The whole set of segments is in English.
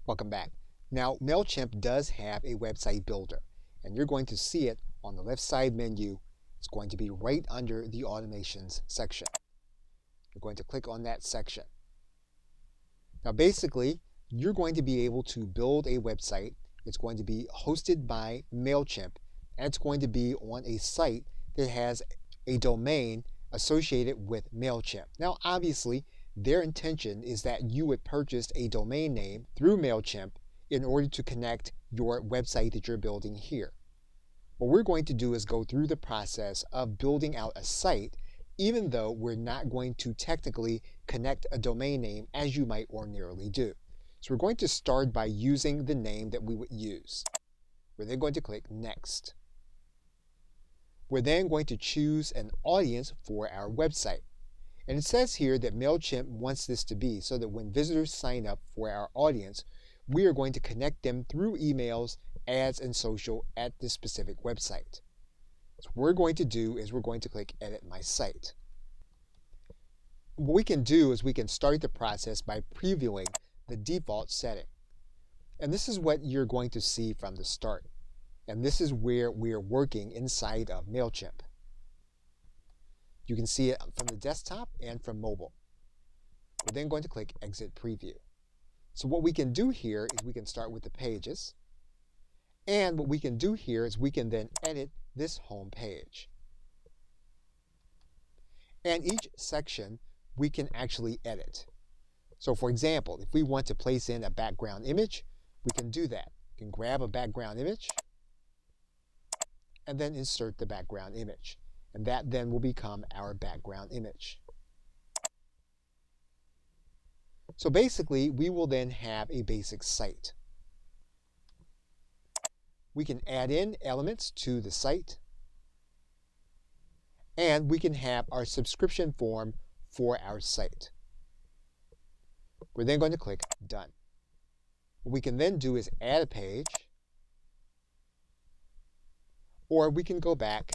Welcome back. Now, Mailchimp does have a website builder, and you're going to see it on the left side menu. It's going to be right under the automations section. You're going to click on that section. Now, basically, you're going to be able to build a website. It's going to be hosted by Mailchimp, and it's going to be on a site that has a domain associated with Mailchimp. Now, obviously, their intention is that you would purchase a domain name through Mailchimp in order to connect your website that you're building here. What we're going to do is go through the process of building out a site, even though we're not going to technically connect a domain name as you might ordinarily do. So we're going to start by using the name that we would use. We're then going to click Next. We're then going to choose an audience for our website. And it says here that Mailchimp wants this to be so that when visitors sign up for our audience, we are going to connect them through emails, ads, and social at this specific website. So what we're going to do is we're going to click Edit My Site. What we can do is we can start the process by previewing the default setting. And this is what you're going to see from the start. And this is where we're working inside of Mailchimp. You can see it from the desktop and from mobile. We're then going to click Exit Preview. So what we can do here is we can start with the pages. And what we can do here is we can then edit this home page. And each section we can actually edit. So for example, if we want to place in a background image, we can do that. We can grab a background image and then insert the background image. And that then will become our background image. So basically, we will then have a basic site. We can add in elements to the site. And we can have our subscription form for our site. We're then going to click Done. What we can then do is add a page, or we can go back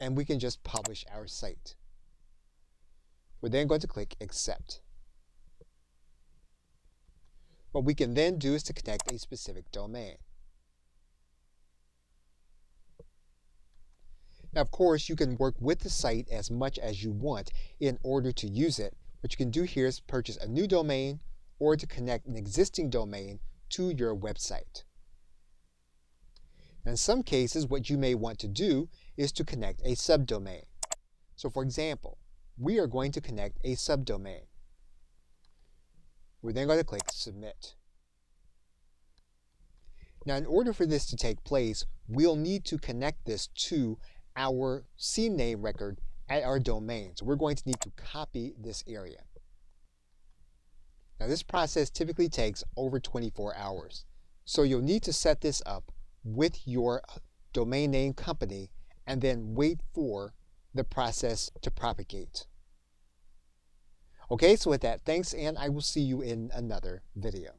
and we can just publish our site. We're then going to click Accept. What we can then do is to connect a specific domain. Now, of course, you can work with the site as much as you want in order to use it. What you can do here is purchase a new domain or to connect an existing domain to your website. In some cases, what you may want to do is to connect a subdomain. So for example, we are going to connect a subdomain. We're then going to click Submit. Now, in order for this to take place, we'll need to connect this to our CNAME record at our domain. So we're going to need to copy this area. Now, this process typically takes over 24 hours. So you'll need to set this up with your domain name company and then wait for the process to propagate. Okay, so with that, thanks, and I will see you in another video.